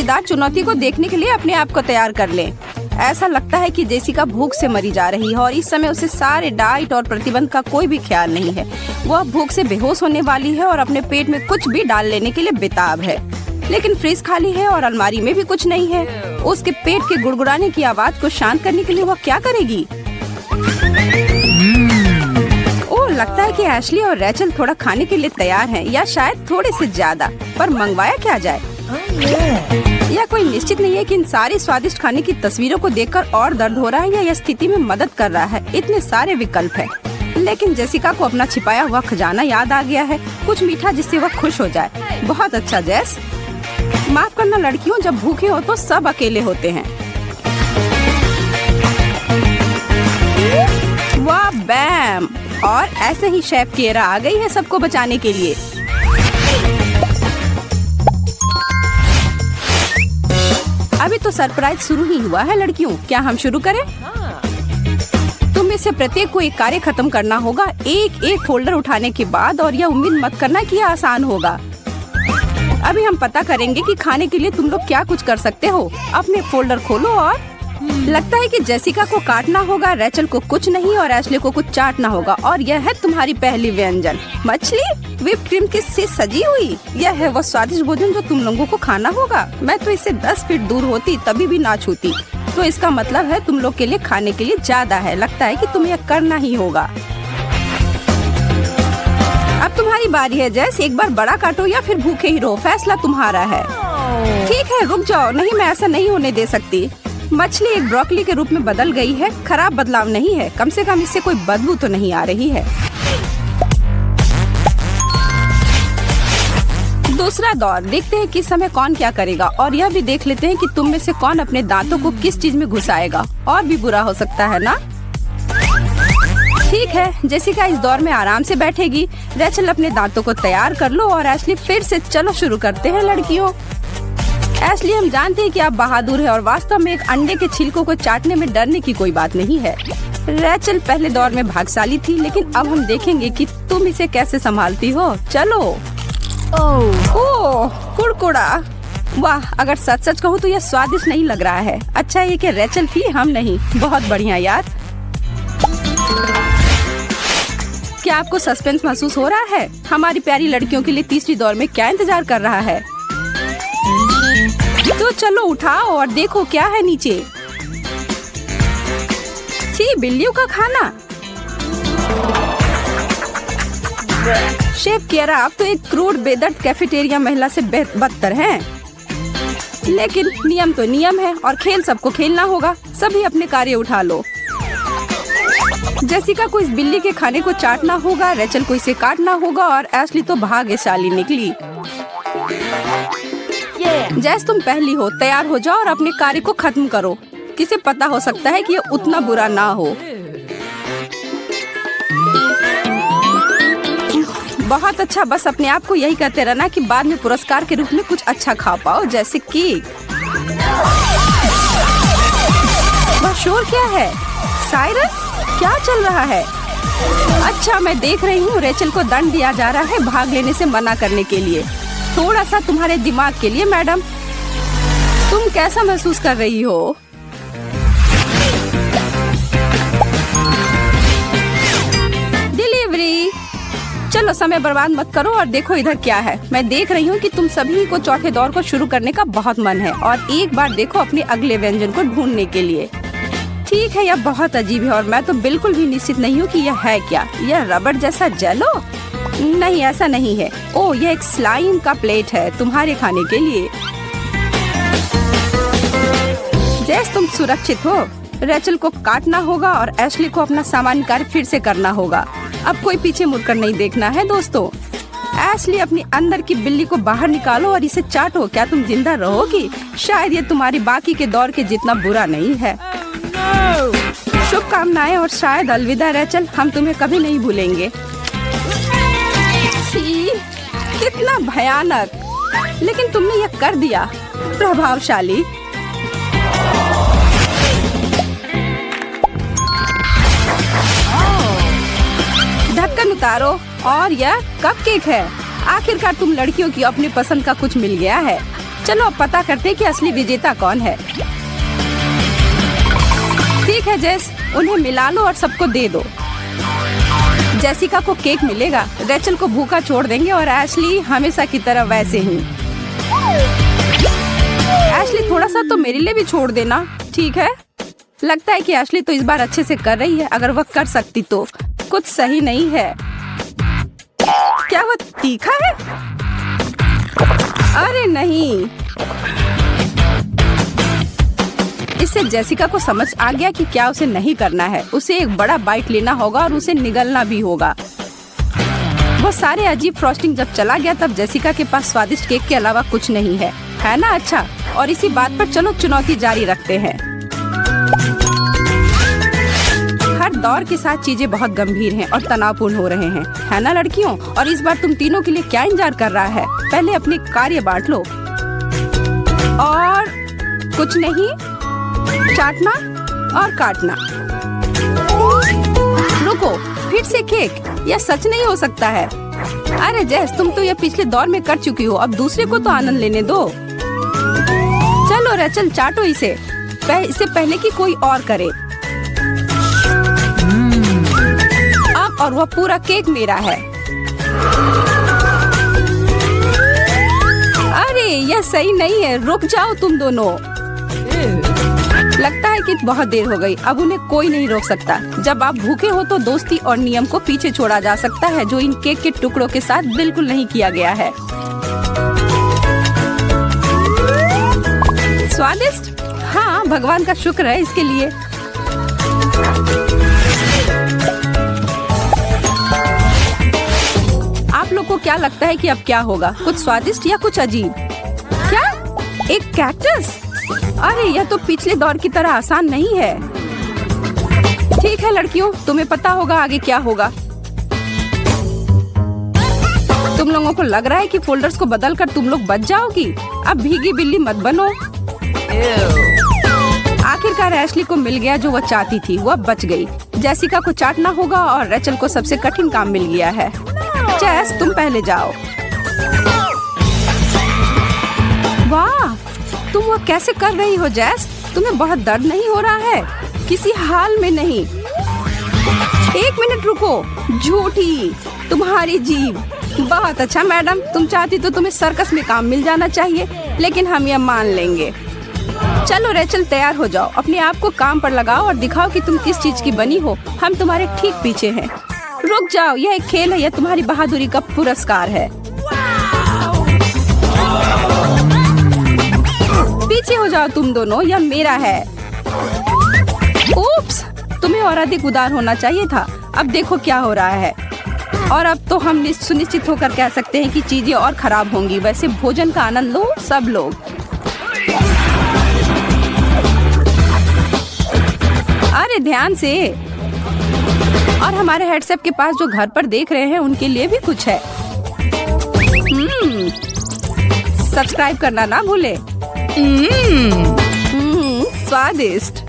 मजेदार चुनौती को देखने के लिए अपने आप को तैयार कर लें। ऐसा लगता है कि जेसिका भूख से मरी जा रही है और इस समय उसे सारे डाइट और प्रतिबंध का कोई भी ख्याल नहीं है। वह भूख से बेहोश होने वाली है और अपने पेट में कुछ भी डाल लेने के लिए बेताब है। लेकिन फ्रिज खाली है और अलमारी में भी कुछ नहीं है। उसके पेट के गुड़गुड़ाने की आवाज को शांत करने के लिए वह क्या करेगी? ओह, लगता है कि एशली और रैचल थोड़ा खाने के लिए तैयार हैं, या शायद थोड़े से ज्यादा। पर मंगवाया क्या जाए? यह कोई निश्चित नहीं है कि इन सारे स्वादिष्ट खाने की तस्वीरों को देखकर और दर्द हो रहा है या यह स्थिति में मदद कर रहा है। इतने सारे विकल्प हैं। लेकिन जेसिका को अपना छिपाया हुआ खजाना याद आ गया है, कुछ मीठा जिससे वह खुश हो जाए। बहुत अच्छा जेस। माफ करना लड़कियों, जब भूखे हो तो सब अकेले होते हैं। वाह बैम! और ऐसे ही शेफ किएरा आ गई है सबको बचाने के लिए। अभी तो सरप्राइज शुरू ही हुआ है लड़कियों, क्या हम शुरू करें? तुम में से प्रत्येक को एक कार्य खत्म करना होगा एक एक फोल्डर उठाने के बाद, और यह उम्मीद मत करना कि यह आसान होगा। अभी हम पता करेंगे कि खाने के लिए तुम लोग क्या कुछ कर सकते हो। अपने फोल्डर खोलो और लगता है कि जेसिका को काटना होगा, रैचल को कुछ नहीं और एशले को कुछ चाटना होगा। और यह है तुम्हारी पहली व्यंजन, मछली व्हिप क्रीम से सजी हुई। यह है वो स्वादिष्ट भोजन जो तुम लोगों को खाना होगा। मैं तो इससे 10 फीट दूर होती तभी भी ना छूती। तो इसका मतलब है तुम लोग के लिए खाने के लिए ज्यादा है। लगता है कि तुम्हें यह करना ही होगा। अब तुम्हारी बारी है जैस, एक बार बड़ा काटो या फिर भूखे ही रहो, फैसला तुम्हारा है। ठीक है, रुक जाओ। नहीं, मैं ऐसा नहीं होने दे सकती। मछली एक ब्रोकली के रूप में बदल गई है। खराब बदलाव नहीं है, कम से कम इससे कोई बदबू तो नहीं आ रही है। दूसरा दौर, देखते हैं किस समय कौन क्या करेगा, और यह भी देख लेते हैं कि तुम में से कौन अपने दांतों को किस चीज में घुसाएगा। और भी बुरा हो सकता है ना? ठीक है, जेसिका इस दौर में आराम से बैठेगी। रैचल अपने दांतों को तैयार कर लो और एशली फिर से चलो शुरू करते हैं लड़कियों। एशली, हम जानते हैं कि आप बहादुर हैं और वास्तव में एक अंडे के छिलकों को चाटने में डरने की कोई बात नहीं है। रैचल पहले दौर में भाग्यशाली थी, लेकिन अब हम देखेंगे कि तुम इसे कैसे संभालती हो। चलो। ओह, कुड़कुड़ा। वाह, अगर सच सच कहूँ तो यह स्वादिष्ट नहीं लग रहा है। अच्छा है कि रैचल थी, हम नहीं। बहुत बढ़िया यार। क्या आपको सस्पेंस महसूस हो रहा है? हमारी प्यारी लड़कियों के लिए तीसरी दौर में क्या इंतजार कर रहा है? तो चलो उठाओ और देखो क्या है नीचे। छी, बिल्लियों का खाना। शेफ किएरा, आप तो एक क्रूड बेदर्द कैफेटेरिया महिला से बदतर हैं। लेकिन नियम तो नियम है और खेल सबको खेलना होगा। सभी अपने कार्य उठा लो। जेसिका को इस बिल्ली के खाने को चाटना होगा, रैचल को इसे काटना होगा और एशली तो भाग्यशाली निकली। जैस, तुम पहली हो, तैयार हो जाओ और अपने कार्य को खत्म करो। किसे पता हो सकता है कि ये उतना बुरा ना हो। बहुत अच्छा, बस अपने आप को यही कहते रहना कि बाद में पुरस्कार के रूप में कुछ अच्छा खा पाओ, जैसे केक। वह शोर क्या है? सायरन, क्या चल रहा है? अच्छा, मैं देख रही हूँ रैचल को दंड दिया जा रहा है भाग लेने से मना करने के लिए। थोड़ा सा तुम्हारे दिमाग के लिए मैडम। तुम कैसा महसूस कर रही हो? डिलीवरी। चलो, समय बर्बाद मत करो और देखो इधर क्या है। मैं देख रही हूँ कि तुम सभी को चौथे दौर को शुरू करने का बहुत मन है और एक बार देखो अपने अगले व्यंजन को ढूंढने के लिए। ठीक है, यह बहुत अजीब है और मैं तो बिल्कुल भी निश्चित नहीं हूँ कि यह है क्या। यह रबड़ जैसा जेलो? नहीं, ऐसा नहीं है। ओह, यह एक स्लाइम का प्लेट है तुम्हारे खाने के लिए। जैस, तुम सुरक्षित हो। रैचल को काटना होगा और एशली को अपना सामान्य कार्य फिर से करना होगा। अब कोई पीछे मुड़कर नहीं देखना है दोस्तों। एशली, अपनी अंदर की बिल्ली को बाहर निकालो और इसे चाटो। क्या तुम जिंदा रहोगी? शायद ये तुम्हारी बाकी के दौर के जितना बुरा नहीं है। शुभकामनाएं और शायद अलविदा रैचल, हम तुम्हें कभी नहीं भूलेंगे। कितना भयानक, लेकिन तुमने यह कर दिया। प्रभावशाली। ढक्कन उतारो और यह कपकेक है। आखिरकार तुम लड़कियों की अपनी पसंद का कुछ मिल गया है। चलो अब पता करते हैं कि असली विजेता कौन है। ठीक है जेस, उन्हें मिला लो और सबको दे दो। जेसिका को केक मिलेगा, रेचल को भूखा छोड़ देंगे और एशली हमेशा की तरह वैसे ही। एशली थोड़ा सा तो मेरे लिए भी छोड़ देना। ठीक है, लगता है कि एशली तो इस बार अच्छे से कर रही है। अगर वह कर सकती तो कुछ सही नहीं है। क्या वो तीखा है? अरे नहीं। इससे जेसिका को समझ आ गया कि क्या उसे नहीं करना है। उसे एक बड़ा बाइट लेना होगा और उसे निगलना भी होगा। वो सारे अजीब फ्रॉस्टिंग जब चला गया तब जेसिका के पास स्वादिष्ट केक के अलावा कुछ नहीं है ना? अच्छा, और इसी बात पर चलो चुनौती जारी रखते हैं। हर दौर के साथ चीजें बहुत गंभीर हैं और तनावपूर्ण हो रहे हैं, है ना लड़कियों? और इस बार तुम तीनों के लिए क्या इंतजार कर रहा है? पहले अपने कार्य बांट लो। और कुछ नहीं, चाटना और काटना। रुको, फिर से केक? यह सच नहीं हो सकता है। अरे जेस, तुम तो यह पिछले दौर में कर चुकी हो, अब दूसरे को तो आनंद लेने दो। चलो रेचल, चाटो इसे, इससे पहले कि कोई और करे। अब और वह पूरा केक मेरा है। अरे यह सही नहीं है, रुक जाओ तुम दोनों। लगता है कि बहुत देर हो गई, अब उन्हें कोई नहीं रोक सकता। जब आप भूखे हो तो दोस्ती और नियम को पीछे छोड़ा जा सकता है, जो इन केक के टुकड़ों के साथ बिल्कुल नहीं किया गया है। स्वादिष्ट? हाँ, भगवान का शुक्र है इसके लिए। आप लोग को क्या लगता है कि अब क्या होगा? कुछ स्वादिष्ट या कुछ अजीब? क्या? एक कैक्टस? अरे यह तो पिछले दौर की तरह आसान नहीं है। ठीक है लड़कियों, तुम्हें पता होगा आगे क्या होगा। तुम लोगों को लग रहा है कि फोल्डर्स को बदलकर तुम लोग बच जाओगी? अब भीगी बिल्ली मत बनो। आखिरकार एशली को मिल गया जो वह चाहती थी, वह बच गई। जेसिका को चाटना होगा और रेचल को सबसे कठिन काम मिल गया है। जेस, तुम पहले जाओ। वाह, तुम वह कैसे कर रही हो जेस? तुम्हें बहुत दर्द नहीं हो रहा है? किसी हाल में नहीं। एक मिनट रुको, झूठी, तुम्हारी जीभ। बहुत अच्छा मैडम, तुम चाहती तो तुम्हें सर्कस में काम मिल जाना चाहिए, लेकिन हम यह मान लेंगे। चलो रेचल, तैयार हो जाओ, अपने आप को काम पर लगाओ और दिखाओ कि तुम किस चीज की बनी हो। हम तुम्हारे ठीक पीछे हैं। रुक जाओ, यह एक खेल है, यह तुम्हारी बहादुरी का पुरस्कार है। पीछे हो जाओ तुम दोनों, यह मेरा है। उप्स, तुम्हें और अधिक उदार होना चाहिए था। अब देखो क्या हो रहा है। और अब तो हम सुनिश्चित होकर कह सकते हैं कि चीजें और खराब होंगी। वैसे भोजन का आनंद लो सब लोग। अरे ध्यान से। और हमारे हेडसेट के पास जो घर पर देख रहे हैं उनके लिए भी कुछ है। सब्सक्राइब करना ना भूले। स्वादिष्ट।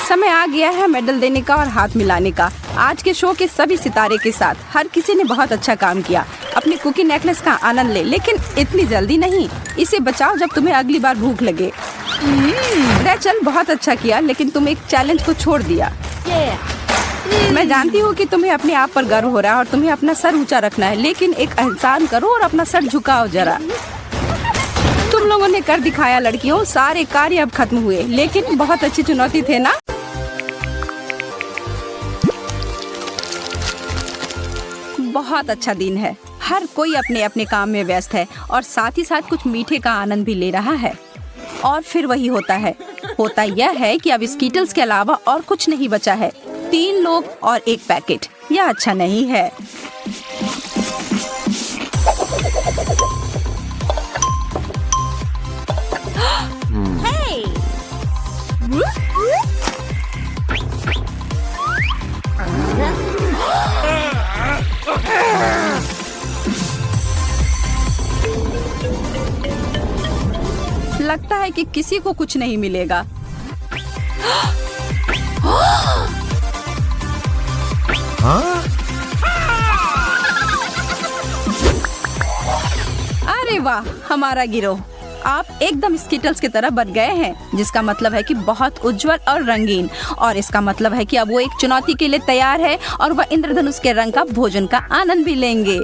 समय आ गया है मेडल देने का और हाथ मिलाने का। आज के शो के सभी सितारे के साथ हर किसी ने बहुत अच्छा काम किया। अपने कुकी नेकलेस का आनंद ले, लेकिन इतनी जल्दी नहीं। इसे बचाओ जब तुम्हें अगली बार भूख लगे। रेचल, बहुत अच्छा किया, लेकिन तुम एक चैलेंज को छोड़ दिया। मैं जानती हूँ कि तुम्हें अपने आप पर गर्व हो रहा है और तुम्हें अपना सर ऊंचा रखना है, लेकिन एक एहसान करो और अपना सर झुकाओ जरा। तुम लोगों ने कर दिखाया लड़कियों, सारे कार्य अब खत्म हुए, लेकिन बहुत अच्छी चुनौती थे ना? बहुत अच्छा दिन है। हर कोई अपने अपने काम में व्यस्त है और साथ ही साथ कुछ मीठे का आनंद भी ले रहा है। और फिर वही होता यह है कि अब स्कीटल्स के अलावा और कुछ नहीं बचा है। 3 लोग और 1 पैकेट। यह अच्छा नहीं है। लगता है कि किसी को कुछ नहीं मिलेगा। अरे वाह, हमारा गिरोह, आप एकदम स्किटल्स की तरह बन गए हैं, जिसका मतलब है कि बहुत उज्जवल और रंगीन। और इसका मतलब है कि अब वो एक चुनौती के लिए तैयार है और वह इंद्रधनुष के रंग का भोजन का आनंद भी लेंगे।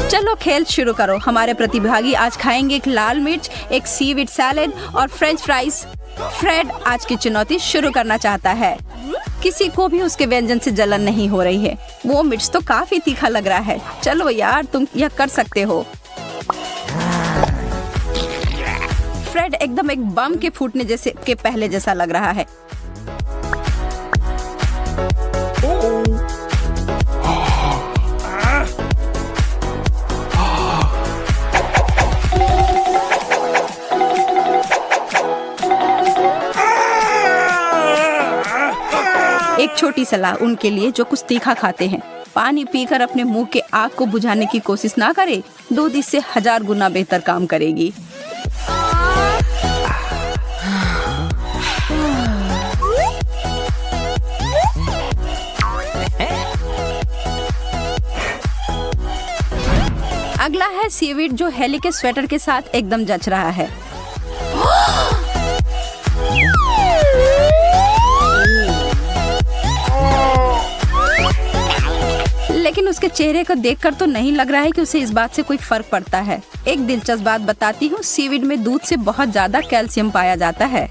चलो खेल शुरू करो। हमारे प्रतिभागी आज खाएंगे एक लाल मिर्च, एक सीवीड सैलेड और फ्रेंच फ्राइज। फ्रेड आज की चुनौती शुरू करना चाहता है। किसी को भी उसके व्यंजन से जलन नहीं हो रही है। वो मिर्च तो काफी तीखा लग रहा है। चलो यार, तुम यह कर सकते हो। फ्रेड एकदम एक बम के फूटने जैसे के पहले जैसा लग रहा है। एक छोटी सलाह उनके लिए जो कुछ तीखा खाते हैं, पानी पीकर अपने मुंह के आग को बुझाने की कोशिश ना करें। दूध इससे 1000 गुना बेहतर काम करेगी। अगला है सीवीड, जो हेली के स्वेटर के साथ एकदम जच रहा है। लेकिन उसके चेहरे को देखकर तो नहीं लग रहा है कि उसे इस बात से कोई फर्क पड़ता है। एक दिलचस्प बात बताती हूँ, सीवीड में दूध से बहुत ज्यादा कैल्शियम पाया जाता है।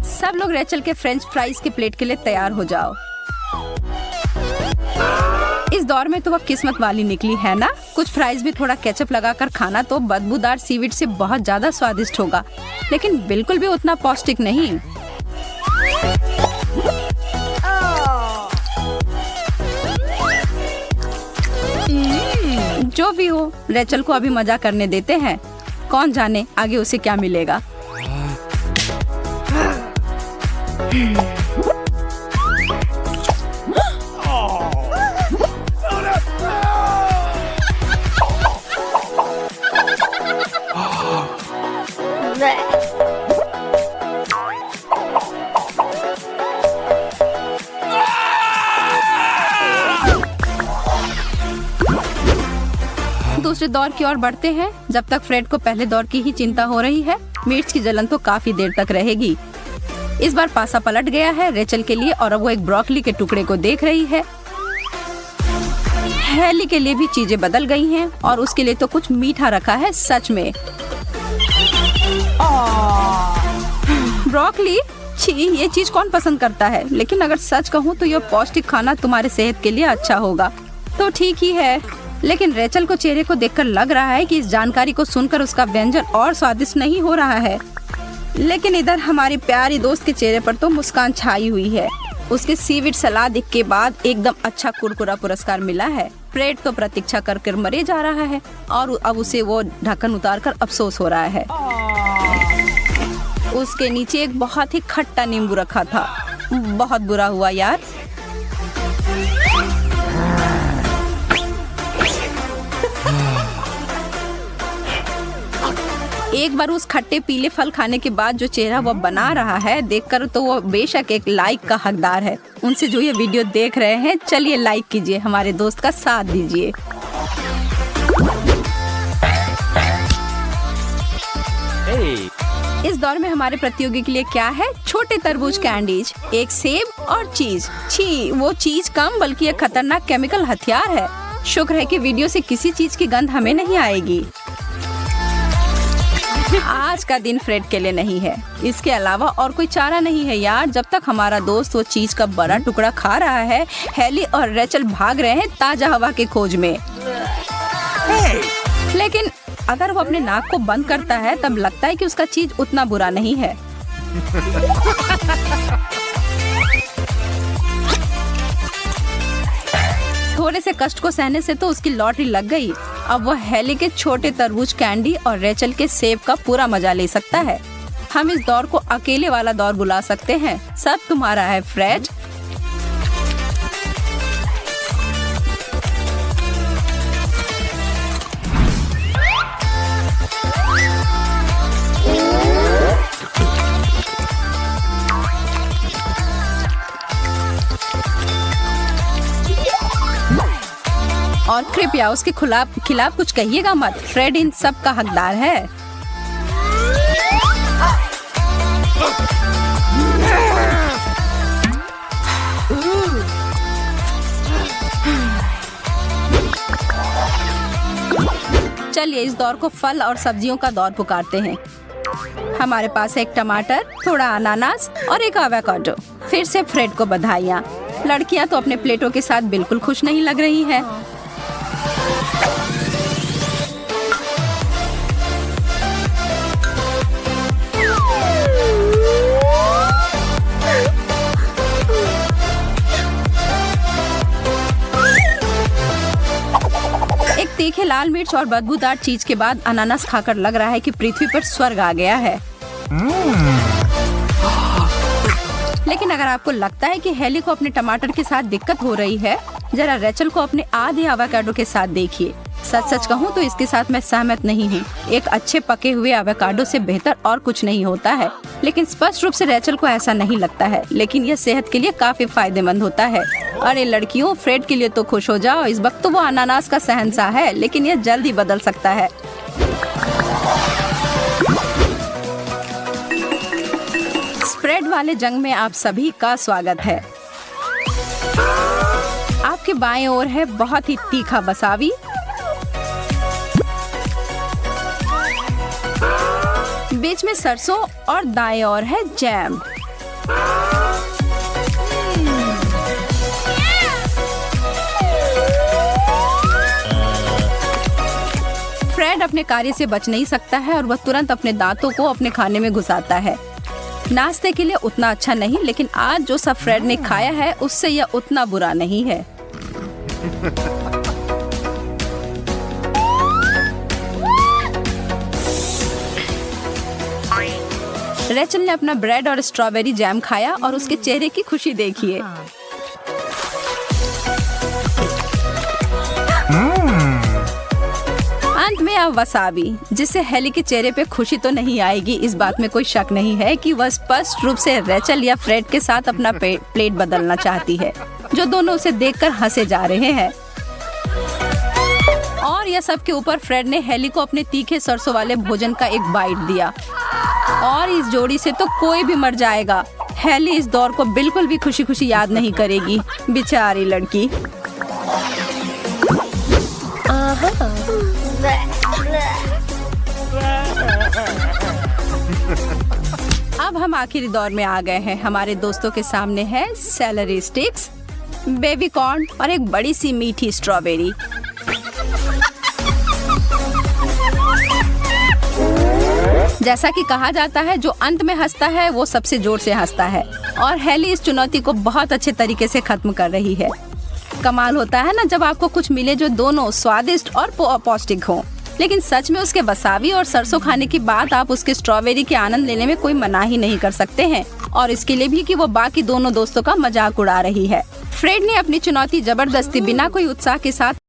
सब लोग रेचल के फ्रेंच फ्राइज के प्लेट के लिए तैयार हो जाओ। इस दौर में तो वह किस्मत वाली निकली है ना। कुछ फ्राइज भी थोड़ा केचप लगाकर खाना तो बदबूदार सीवीड से बहुत ज्यादा स्वादिष्ट होगा, लेकिन बिल्कुल भी उतना पौष्टिक नहीं। जो भी हो, रेचल को अभी मजा करने देते हैं। कौन जाने आगे उसे क्या मिलेगा। दूसरे दौर की ओर बढ़ते हैं। जब तक फ्रेड को पहले दौर की ही चिंता हो रही है, मिर्च की जलन तो काफी देर तक रहेगी। इस बार पासा पलट गया है रेचल के लिए और अब वो एक ब्रोकली के टुकड़े को देख रही है। हेली के लिए भी चीजें बदल गई हैं और उसके लिए तो कुछ मीठा रखा है। सच में ब्रोकली, छी, ये चीज कौन पसंद करता है। लेकिन अगर सच कहूँ तो यह पौष्टिक खाना तुम्हारे सेहत के लिए अच्छा होगा तो ठीक ही है। लेकिन रेचल को चेहरे को देखकर लग रहा है कि इस जानकारी को सुनकर उसका व्यंजन और स्वादिष्ट नहीं हो रहा है। लेकिन इधर हमारी प्यारी दोस्त के चेहरे पर तो मुस्कान छाई हुई है। उसके सीवीड सलाद के बाद एकदम अच्छा कुरकुरा पुरस्कार मिला है। फ्रेड तो प्रतीक्षा कर मरे जा रहा है और अब उसे वो ढक्कन उतारकर अफसोस हो रहा है। उसके नीचे एक बहुत ही खट्टा नींबू रखा था। बहुत बुरा हुआ यार। एक बार उस खट्टे पीले फल खाने के बाद जो चेहरा वो बना रहा है, देखकर तो वो बेशक एक लाइक का हकदार है। उनसे जो ये वीडियो देख रहे हैं, चलिए लाइक कीजिए, हमारे दोस्त का साथ दीजिए। इस दौर में हमारे प्रतियोगी के लिए क्या है? छोटे तरबूज कैंडीज, एक सेब और चीज। छी, वो चीज कम बल्कि एक खतरनाक केमिकल हथियार है। शुक्र है कि वीडियो से किसी चीज की गंध हमें नहीं आएगी। आज का दिन फ्रेड के लिए नहीं है। इसके अलावा और कोई चारा नहीं है यार। जब तक हमारा दोस्त वो चीज का बड़ा टुकड़ा खा रहा है, हेली और रेचल भाग रहे हैं ताजा हवा के खोज में। लेकिन अगर वो अपने नाक को बंद करता है तब लगता है कि उसका चीज उतना बुरा नहीं है। थोड़े से कष्ट को सहने से तो उसकी लॉटरी लग गई। अब वह हेली के छोटे तरबूज कैंडी और रेचल के सेब का पूरा मजा ले सकता है। हम इस दौर को अकेले वाला दौर बुला सकते हैं। सब तुम्हारा है फ्रेड। और कृपया उसके खिलाफ कुछ कहिएगा मत। फ्रेड इन सब का हकदार है। चलिए इस दौर को फल और सब्जियों का दौर पुकारते हैं। हमारे पास है एक टमाटर, थोड़ा अनानास और एक एवोकाडो। फिर से फ्रेड को बधाइयाँ। लड़कियां तो अपने प्लेटों के साथ बिल्कुल खुश नहीं लग रही हैं। एक तीखे लाल मिर्च और बदबूदार चीज के बाद अनानास खाकर लग रहा है कि पृथ्वी पर स्वर्ग आ गया है। लेकिन अगर आपको लगता है कि हेली को अपने टमाटर के साथ दिक्कत हो रही है, जरा रेचल को अपने आधे एवोकाडो के साथ देखिए। सच कहूँ तो इसके साथ मैं सहमत नहीं हूँ। एक अच्छे पके हुए एवोकाडो से बेहतर और कुछ नहीं होता है। लेकिन स्पष्ट रूप से रेचल को ऐसा नहीं लगता है। लेकिन यह सेहत के लिए काफी फायदेमंद होता है। अरे लड़कियों, फ्रेड के लिए तो खुश हो जाओ। इस वक्त तो वो अनानास का शहंशाह है, लेकिन यह जल्द ही बदल सकता है। स्प्रेड वाले जंग में आप सभी का स्वागत है। आपके बाएं ओर है बहुत ही तीखा वसाबी, बीच में सरसों और दाएं ओर है जैम। फ्रेड अपने कार्य से बच नहीं सकता है और वह तुरंत अपने दांतों को अपने खाने में घुसाता है। नाश्ते के लिए उतना अच्छा नहीं, लेकिन आज जो सब फ्रेड ने खाया है उससे यह उतना बुरा नहीं है। रेचल ने अपना ब्रेड और स्ट्रॉबेरी जैम खाया और उसके चेहरे की खुशी देखिए। अंत में अब वसाबी, जिससे हेली के चेहरे पे खुशी तो नहीं आएगी। इस बात में कोई शक नहीं है कि वह स्पष्ट रूप से रेचल या फ्रेड के साथ अपना प्लेट बदलना चाहती है, जो दोनों उसे देखकर हंसे जा रहे हैं। और यह सब के ऊपर फ्रेड ने हेली को अपने तीखे सरसों वाले भोजन का एक बाइट दिया। और इस जोड़ी से तो कोई भी मर जाएगा। हेली इस दौर को बिल्कुल भी खुशी खुशी याद नहीं करेगी, बेचारी लड़की। अब हम आखिरी दौर में आ गए हैं। हमारे दोस्तों के सामने है सेलरी स्टिक्स, बेबी कॉर्न और एक बड़ी सी मीठी स्ट्रॉबेरी। जैसा कि कहा जाता है, जो अंत में हंसता है वो सबसे जोर से हंसता है। और हेली इस चुनौती को बहुत अच्छे तरीके से खत्म कर रही है। कमाल होता है ना जब आपको कुछ मिले जो दोनों स्वादिष्ट और पौष्टिक हो। लेकिन सच में उसके वसाबी और सरसों खाने के बाद आप उसके स्ट्रॉबेरी के आनंद लेने में कोई मना ही नहीं कर सकते हैं। और इसके लिए भी कि वो बाकी दोनों दोस्तों का मजाक उड़ा रही है। फ्रेड ने अपनी चुनौती जबरदस्ती बिना कोई उत्साह के साथ